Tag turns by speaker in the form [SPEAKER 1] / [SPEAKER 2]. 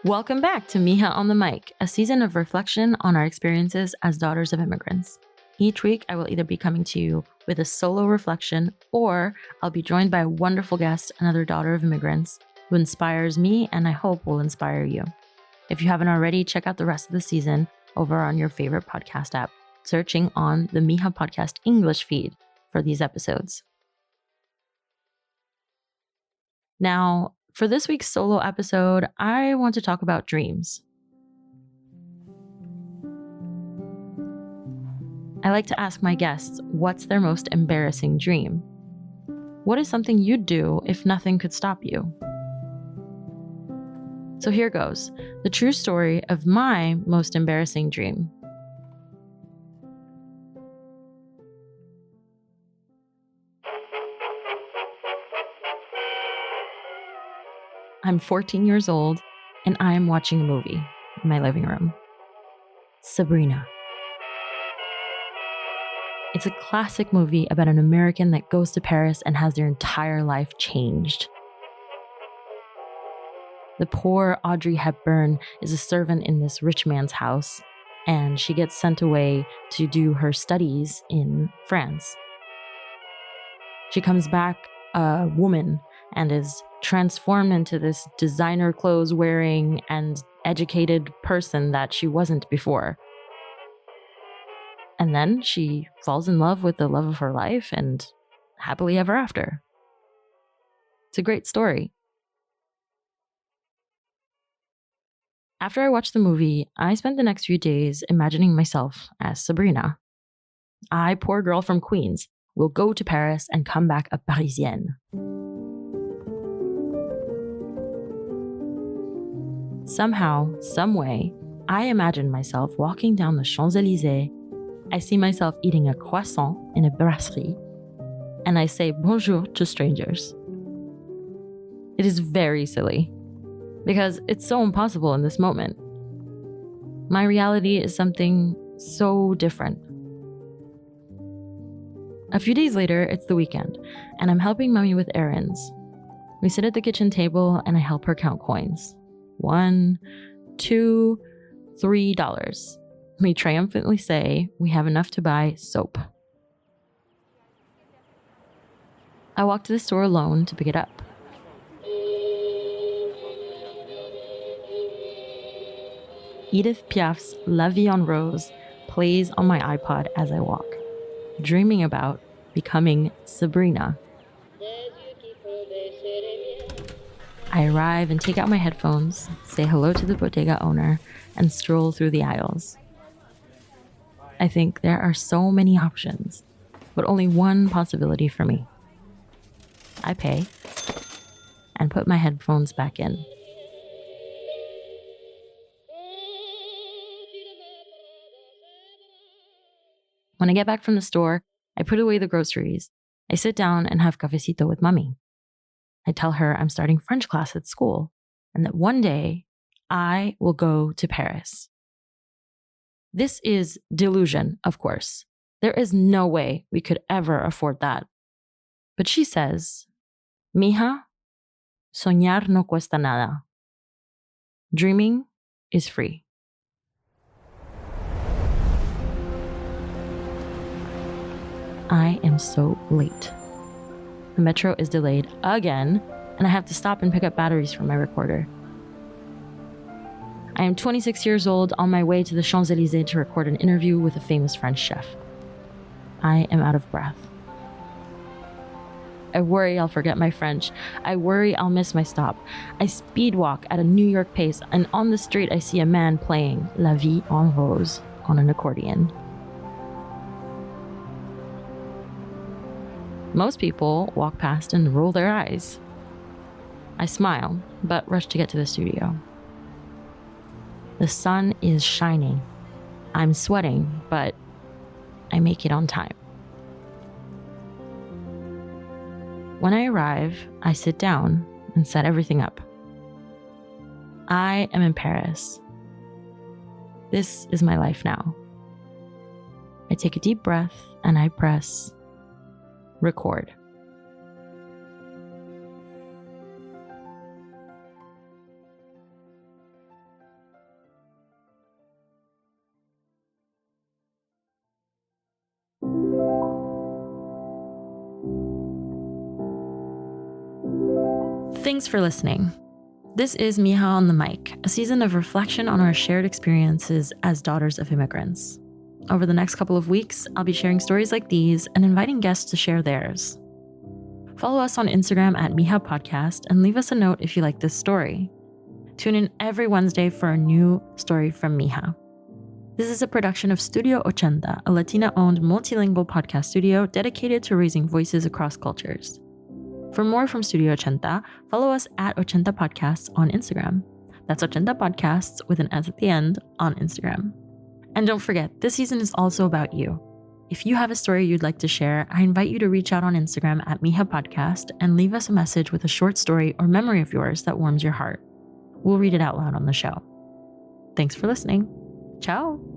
[SPEAKER 1] Welcome back to Mija on the Mic, a season of reflection on our experiences as daughters of immigrants. Each week, I will either be coming to you with a solo reflection, or I'll be joined by a wonderful guest, another daughter of immigrants, who inspires me and I hope will inspire you. If you haven't already, check out the rest of the season over on your favorite podcast app, searching on the Mija Podcast English feed for these episodes. Now, for this week's solo episode, I want to talk about dreams. I like to ask my guests what's their most embarrassing dream. What is something you'd do if nothing could stop you? So here goes, the true story of my most embarrassing dream. I'm 14 years old and I am watching a movie in my living room. Sabrina. It's a classic movie about an American that goes to Paris and has their entire life changed. The poor Audrey Hepburn is a servant in this rich man's house, and she gets sent away to do her studies in France. She comes back a woman and is transformed into this designer clothes wearing and educated person that she wasn't before. And then she falls in love with the love of her life and happily ever after. It's a great story. After I watched the movie, I spent the next few days imagining myself as Sabrina. I, poor girl from Queens, will go to Paris and come back a Parisienne. Somehow, someway, I imagine myself walking down the Champs-Élysées. I see myself eating a croissant in a brasserie, and I say bonjour to strangers. It is very silly, because it's so impossible in this moment. My reality is something so different. A few days later, it's the weekend, and I'm helping Mommy with errands. We sit at the kitchen table, and I help her count coins. $1, $2, $3. We triumphantly say we have enough to buy soap. I walk to the store alone to pick it up. Edith Piaf's La Vie en Rose plays on my iPod as I walk, dreaming about becoming Sabrina. I arrive and take out my headphones, say hello to the bodega owner, and stroll through the aisles. I think there are so many options, but only one possibility for me. I pay and put my headphones back in. When I get back from the store, I put away the groceries. I sit down and have cafecito with Mommy. I tell her I'm starting French class at school and that one day I will go to Paris. This is delusion, of course. There is no way we could ever afford that. But she says, Mija, soñar no cuesta nada. Dreaming is free. I am so late. The metro is delayed again, and I have to stop and pick up batteries for my recorder. I am 26 years old on my way to the Champs-Élysées to record an interview with a famous French chef. I am out of breath. I worry I'll forget my French. I worry I'll miss my stop. I speed walk at a New York pace, and on the street I see a man playing La Vie en Rose on an accordion. Most people walk past and roll their eyes. I smile, but rush to get to the studio. The sun is shining. I'm sweating, but I make it on time. When I arrive, I sit down and set everything up. I am in Paris. This is my life now. I take a deep breath and I press record. Thanks for listening. This is Mija on the mic, a season of reflection on our shared experiences as daughters of immigrants. Over the next couple of weeks, I'll be sharing stories like these and inviting guests to share theirs. Follow us on Instagram at Mija Podcast and leave us a note if you like this story. Tune in every Wednesday for a new story from Mija. This is a production of Studio 80, a Latina-owned multilingual podcast studio dedicated to raising voices across cultures. For more from Studio 80, follow us at 80 Podcasts on Instagram. That's 80 Podcasts with an S at the end on Instagram. And don't forget, this season is also about you. If you have a story you'd like to share, I invite you to reach out on Instagram at Mija Podcast and leave us a message with a short story or memory of yours that warms your heart. We'll read it out loud on the show. Thanks for listening. Ciao.